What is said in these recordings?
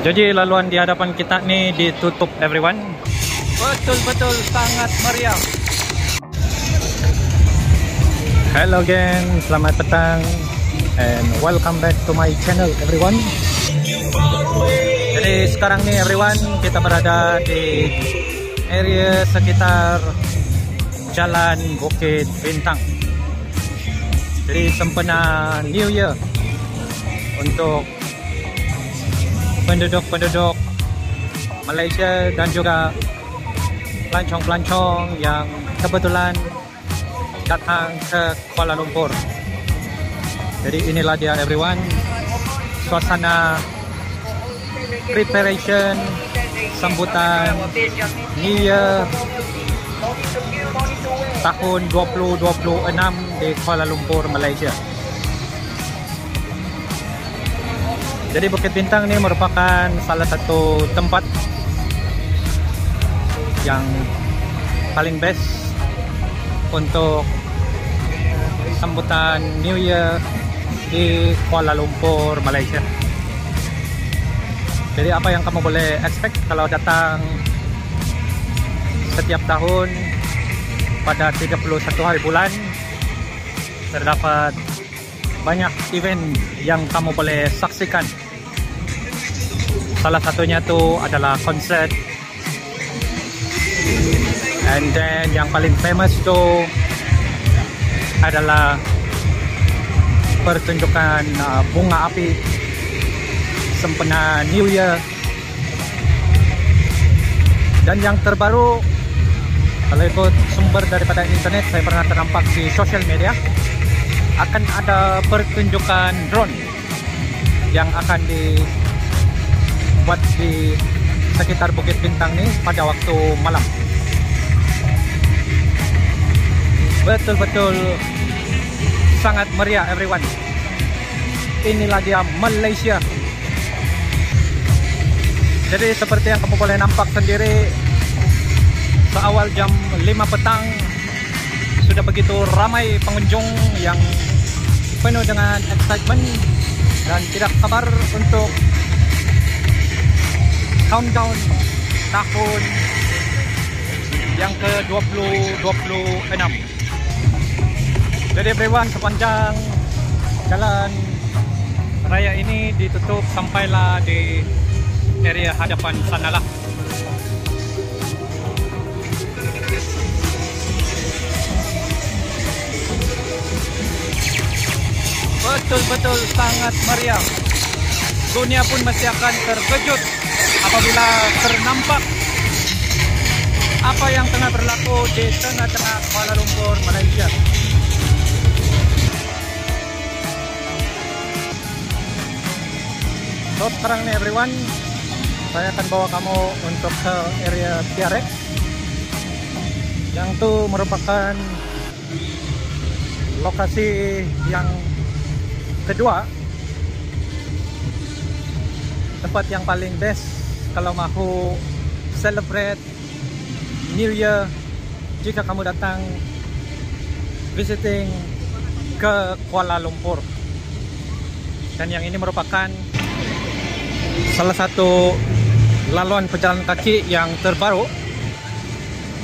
Jadi laluan di hadapan kita ni ditutup everyone. Betul-betul sangat meriah. Hello again, selamat petang and welcome back to my channel everyone. Jadi sekarang ni everyone, kita berada di area sekitar Jalan Bukit Bintang. Jadi sempena New Year untuk penduduk-penduduk Malaysia dan juga pelancong-pelancong yang kebetulan datang ke Kuala Lumpur. Jadi inilah dia everyone, suasana preparation sambutan New Year tahun 2026 di Kuala Lumpur, Malaysia. Jadi Bukit Bintang ni merupakan salah satu tempat yang paling best untuk sambutan New Year di Kuala Lumpur, Malaysia. Jadi apa yang kamu boleh expect kalau datang setiap tahun pada 31 hari bulan, terdapat banyak event yang kamu boleh saksikan. Salah satunya tu adalah konsert, and then yang paling famous tu adalah pertunjukan bunga api sempena New Year. Dan yang terbaru, kalau ikut sumber daripada internet, saya pernah ternampak di social media, akan ada pertunjukan drone yang akan dibuat di sekitar Bukit Bintang ni pada waktu malam. Betul-betul sangat meriah everyone. Inilah dia Malaysia. Jadi seperti yang kamu boleh nampak sendiri, seawal jam 5 petang sudah begitu ramai pengunjung yang penuh dengan excitement dan tidak sabar untuk countdown tahun yang ke-2026. Jadi everyone, sepanjang jalan raya ini ditutup sampailah di area hadapan sanalah. Betul-betul sangat meriah. Dunia pun mesti akan terkejut apabila ternampak apa yang tengah berlaku di tengah-tengah Kuala Lumpur, Malaysia. So sekarang nih everyone, saya akan bawa kamu untuk ke area TRX, yang itu merupakan lokasi yang kedua, tempat yang paling best kalau mahu celebrate New Year jika kamu datang visiting ke Kuala Lumpur. Dan yang ini merupakan salah satu laluan pejalan kaki yang terbaru.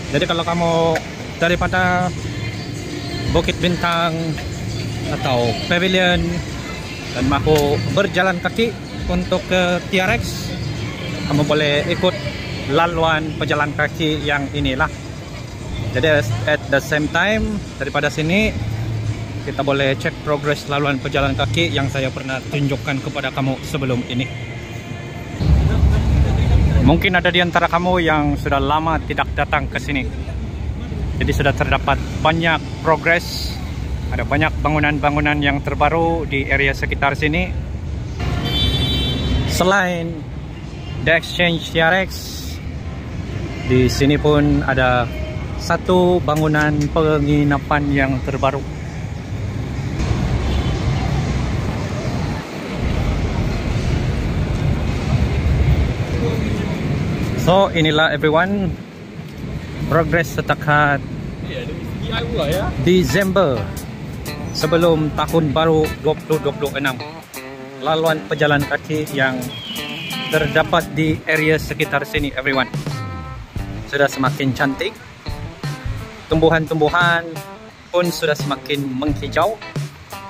Jadi kalau kamu daripada Bukit Bintang atau Pavilion dan mahu berjalan kaki untuk ke TRX, kamu boleh ikut laluan pejalan kaki yang inilah. Jadi at the same time, daripada sini kita boleh cek progres laluan pejalan kaki yang saya pernah tunjukkan kepada kamu sebelum ini. Mungkin ada di antara kamu yang sudah lama tidak datang ke sini. Jadi sudah terdapat banyak progres. Ada banyak bangunan-bangunan yang terbaru di area sekitar sini. Selain The Exchange TRX, di sini pun ada satu bangunan penginapan yang terbaru. So inilah everyone, progres setakat Desember sebelum tahun baru 2026. Laluan pejalan kaki yang terdapat di area sekitar sini everyone. Sudah semakin cantik. Tumbuhan-tumbuhan pun sudah semakin menghijau.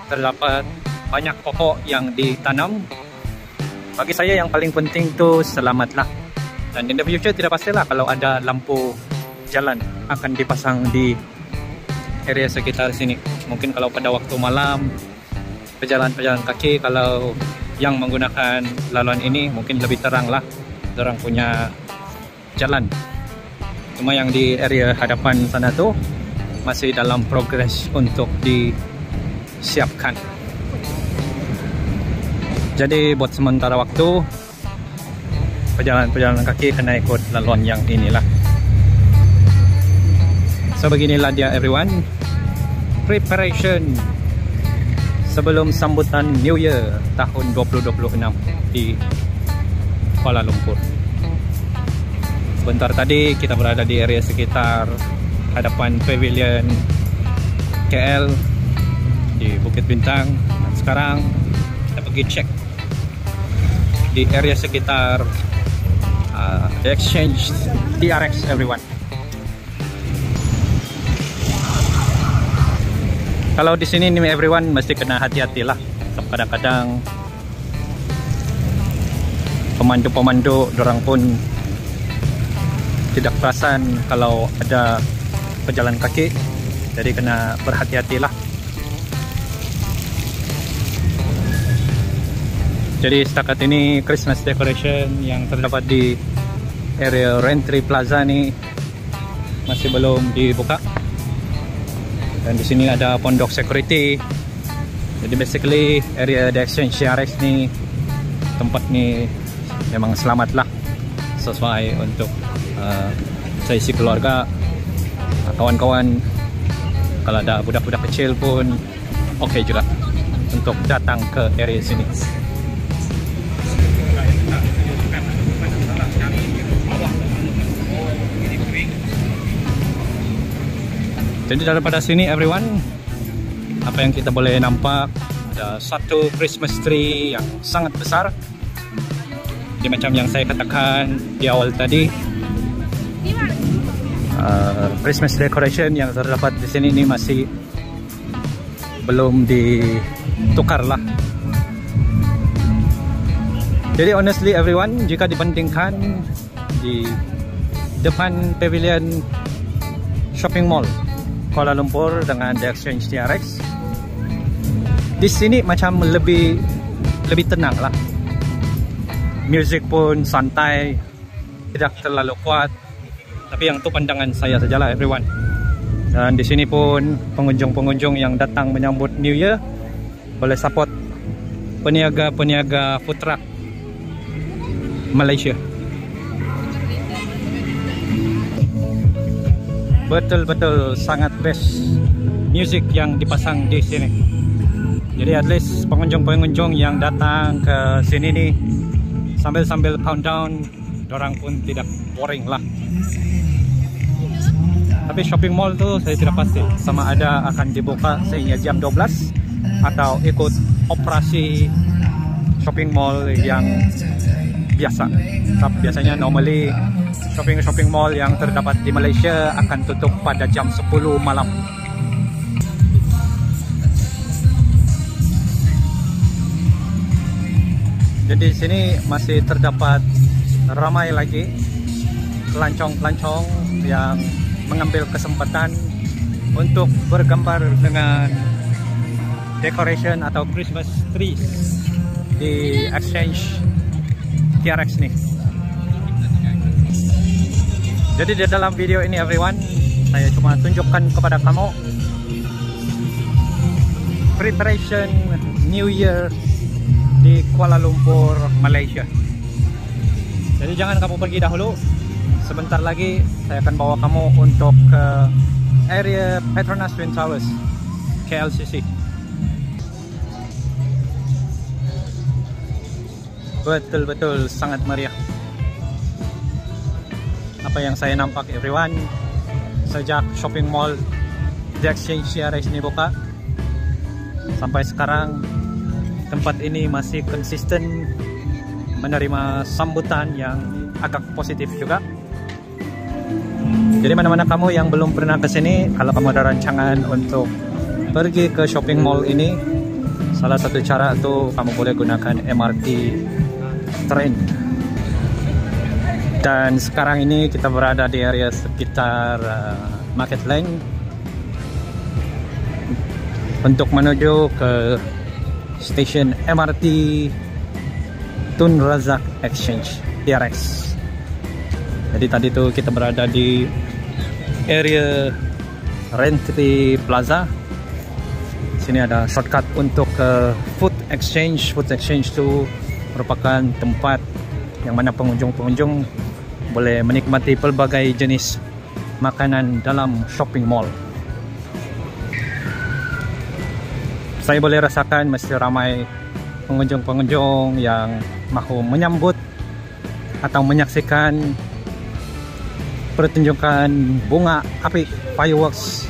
Terdapat banyak pokok yang ditanam. Bagi saya yang paling penting tu selamatlah. Dan in the future tidak pastilah kalau ada lampu jalan akan dipasang di area sekitar sini. Mungkin kalau pada waktu malam pejalan-pejalan kaki kalau yang menggunakan laluan ini mungkin lebih terang lah orang punya jalan. Cuma yang di area hadapan sana tu masih dalam progres untuk disiapkan. Jadi buat sementara waktu pejalan-pejalan kaki kena ikut laluan yang inilah. So beginilah dia everyone, preparation sebelum sambutan New Year tahun 2026 di Kuala Lumpur. Sebentar tadi kita berada di area sekitar hadapan pavilion KL di Bukit Bintang. Dan sekarang kita pergi cek di area sekitar The Exchange TRX everyone. Kalau di sini nih everyone mesti kena hati-hati lah. Kadang-kadang pemandu-pemandu dorang pun tidak perasan kalau ada pejalan kaki, jadi kena berhati-hati lah. Jadi setakat ini Christmas decoration yang terdapat di area Raintree Plaza ni masih belum dibuka. Dan di sini ada pondok security. Jadi basically area The Exchange TRX ni, tempat ni memang selamat lah, sesuai untuk seisi keluarga, kawan-kawan. Kalau ada budak-budak kecil pun okey juga untuk datang ke area sini. Jadi daripada sini everyone, apa yang kita boleh nampak, ada satu Christmas tree yang sangat besar. Jadi macam yang saya katakan di awal tadi, Christmas decoration yang terdapat di sini ini masih belum ditukar lah. Jadi honestly everyone, jika dibandingkan di depan pavilion shopping mall Kuala Lumpur dengan The Exchange TRX, di sini macam lebih tenang lah. Music pun santai, tidak terlalu kuat. Tapi yang tu pandangan saya sajalah everyone. Dan di sini pun pengunjung-pengunjung yang datang menyambut New Year boleh support peniaga-peniaga food truck Malaysia. Betul-betul sangat best music yang dipasang di sini. Jadi at least pengunjung-pengunjung yang datang ke sini nih sambil countdown, dorang pun tidak boring lah. Tapi shopping mall tu saya tidak pasti sama ada akan dibuka sehingga jam 12 atau ikut operasi shopping mall yang biasa. Tapi biasanya normally shopping mall yang terdapat di Malaysia akan tutup pada jam 10 malam. Jadi sini masih terdapat ramai lagi pelancong-pelancong yang mengambil kesempatan untuk bergambar dengan decoration atau Christmas trees di Exchange TRX nih. Jadi di dalam video ini everyone, saya cuma tunjukkan kepada kamu preparation New Year di Kuala Lumpur, Malaysia. Jadi jangan kamu pergi dahulu. Sebentar lagi saya akan bawa kamu untuk ke area Petronas Twin Towers, KLCC. Betul-betul sangat meriah. Apa yang saya nampak everyone, sejak shopping mall The Exchange TRX ini buka sampai sekarang, tempat ini masih konsisten menerima sambutan yang agak positif juga. Jadi mana-mana kamu yang belum pernah ke sini, kalau kamu ada rancangan untuk pergi ke shopping mall ini, salah satu cara itu kamu boleh gunakan MRT train. Dan sekarang ini kita berada di area sekitar Market Lane untuk menuju ke stasiun MRT Tun Razak Exchange TRX. Jadi tadi tuh kita berada di area Rentry Plaza. Sini ada shortcut untuk ke Food Exchange. Food Exchange itu merupakan tempat yang mana pengunjung-pengunjung boleh menikmati pelbagai jenis makanan dalam shopping mall. Saya boleh rasakan mesti ramai pengunjung-pengunjung yang mahu menyambut atau menyaksikan pertunjukan bunga api fireworks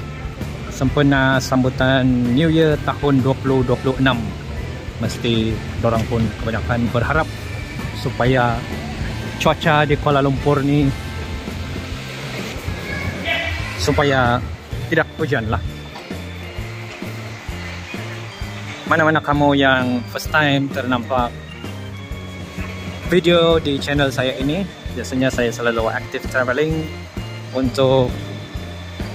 sempena sambutan New Year tahun 2026. Mesti dorang pun kebanyakan berharap supaya cuaca di Kuala Lumpur ni supaya tidak hujan lah. Mana-mana kamu yang first time ternampak video di channel saya ini, biasanya saya selalu active traveling untuk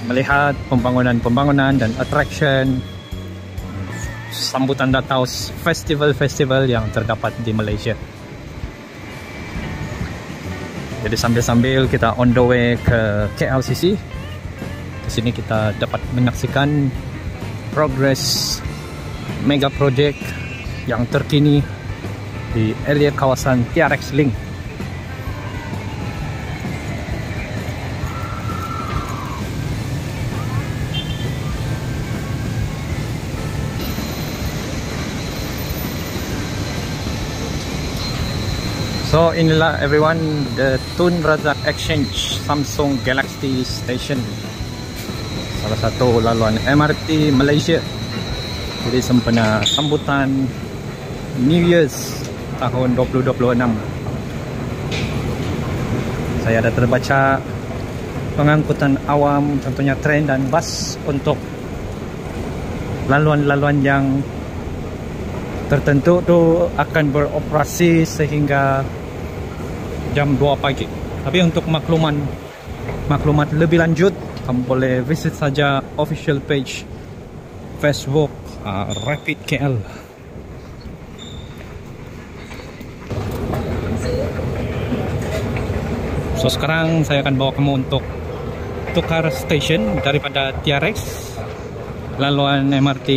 melihat pembangunan-pembangunan dan attraction sambutan datang festival-festival yang terdapat di Malaysia. Jadi sambil-sambil kita on the way ke KLCC. Di sini kita dapat menyaksikan progres mega project yang terkini di area kawasan TRX Link. So inilah everyone, the Tun Razak Exchange Samsung Galaxy Station, salah satu laluan MRT Malaysia. Jadi sempena sambutan New Year's tahun 2026. Saya ada terbaca pengangkutan awam, contohnya tren dan bas untuk laluan-laluan yang tertentu tu akan beroperasi sehingga jam 2 pagi. Tapi untuk maklumat lebih lanjut, kamu boleh visit saja official page Facebook Rapid KL. So sekarang saya akan bawa kamu untuk tukar station daripada TRX laluan MRT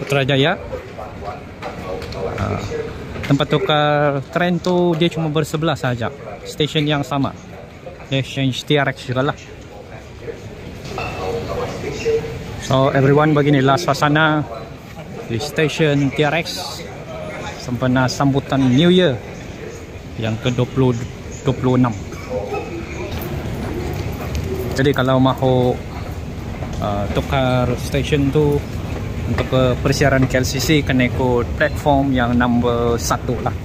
Putrajaya. Tempat tukar tren tu dia cuma bersebelah saja, stesen yang sama, exchange TRX juga lah. So everyone, beginilah suasana di stesen TRX sempena sambutan New Year yang ke-2026. Jadi kalau mahu tukar stesen tu untuk ke persiaran KLCC, kena ikut platform yang nombor 1 lah.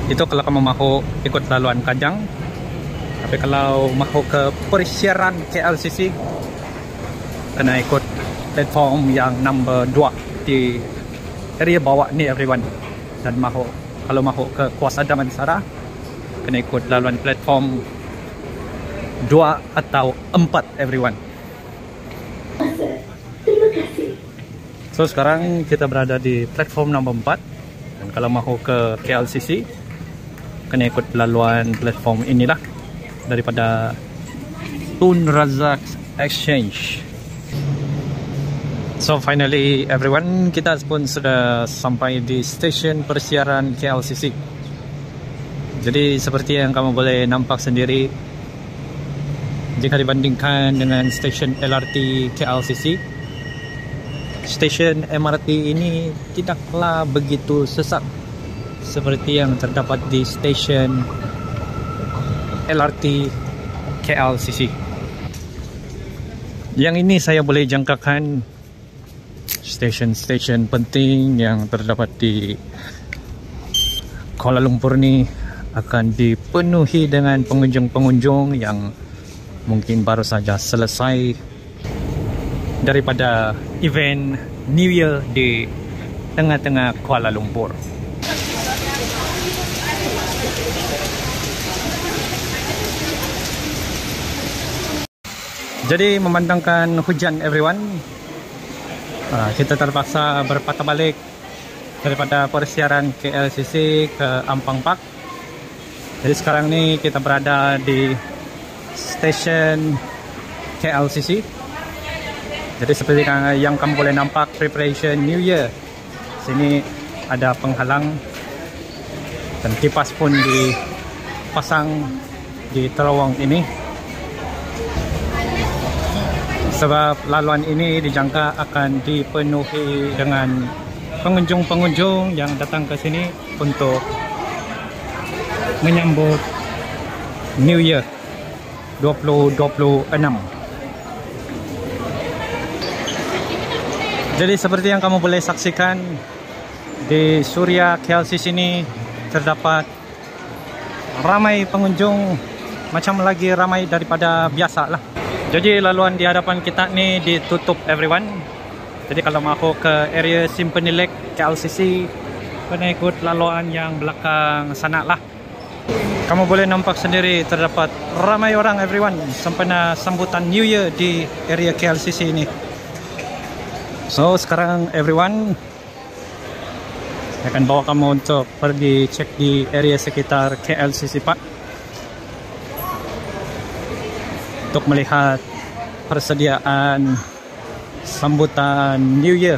Itu kalau kamu mahu ikut laluan Kajang. Tapi kalau mahu ke persiaran KLCC, kena ikut platform yang nombor 2 di area bawah ni everyone. Dan kalau mahu ke Kuasa Damansara, kena ikut laluan platform 2 atau 4 everyone. So sekarang kita berada di platform nombor 4. Dan kalau mahu ke KLCC, kena ikut laluan platform inilah daripada Tun Razak Exchange. So finally everyone, kita pun sudah sampai di stesen persiaran KLCC. Jadi seperti yang kamu boleh nampak sendiri, jika dibandingkan dengan stesen LRT KLCC, stesen MRT ini tidaklah begitu sesak seperti yang terdapat di stesen LRT KLCC. Yang ini saya boleh jangkakan stesen-stesen penting yang terdapat di Kuala Lumpur ni akan dipenuhi dengan pengunjung-pengunjung yang mungkin baru saja selesai daripada event New Year di tengah-tengah Kuala Lumpur. Jadi memandangkan hujan everyone, kita terpaksa berpatah balik daripada persiaran KLCC ke Ampang Park. Jadi sekarang ni kita berada di stesen KLCC. Jadi seperti yang kamu boleh nampak, preparation New Year. Sini ada penghalang dan kipas pun dipasang di terowong ini. Sebab laluan ini dijangka akan dipenuhi dengan pengunjung-pengunjung yang datang ke sini untuk menyambut New Year 2026. Jadi seperti yang kamu boleh saksikan, di Suria KLCC sini terdapat ramai pengunjung, macam lagi ramai daripada biasa lah. Jadi laluan di hadapan kita ni ditutup everyone. Jadi kalau mahu ke area Symphony Lake KLCC, kena ikut laluan yang belakang sana lah. Kamu boleh nampak sendiri terdapat ramai orang everyone sempena sambutan New Year di area KLCC ini. So sekarang everyone akan bawa kamu untuk pergi cek di area sekitar KLCC Park untuk melihat persediaan sambutan New Year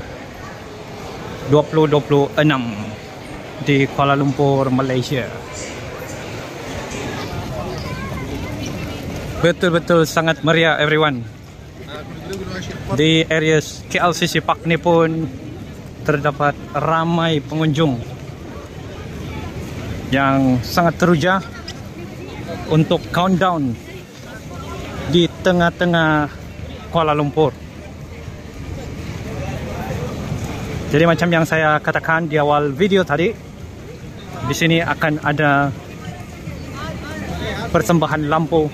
2026 di Kuala Lumpur, Malaysia. Betul-betul sangat meriah everyone. Di area KLCC Park ni pun terdapat ramai pengunjung yang sangat teruja untuk countdown di tengah-tengah Kuala Lumpur. Jadi macam yang saya katakan di awal video tadi, di sini akan ada persembahan lampu,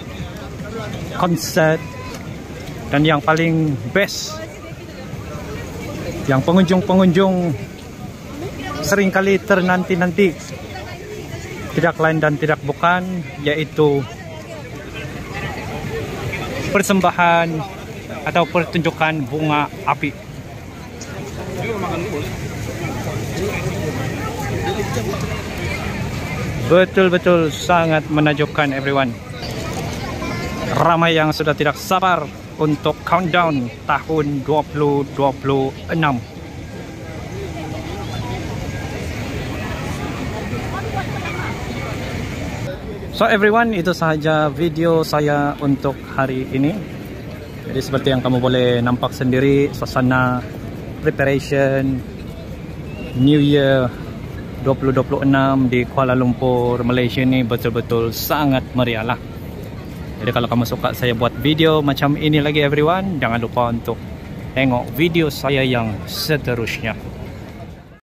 konsert, dan yang paling best, yang pengunjung-pengunjung seringkali ternanti-nanti, tidak lain dan tidak bukan, yaitu persembahan atau pertunjukan bunga api. Betul-betul sangat menakjubkan everyone. Ramai yang sudah tidak sabar untuk countdown tahun 2026. So everyone, itu sahaja video saya untuk hari ini. Jadi seperti yang kamu boleh nampak sendiri, suasana preparation New Year 2026 di Kuala Lumpur, Malaysia ni betul-betul sangat meriah lah. Jadi kalau kamu suka saya buat video macam ini lagi everyone, jangan lupa untuk tengok video saya yang seterusnya.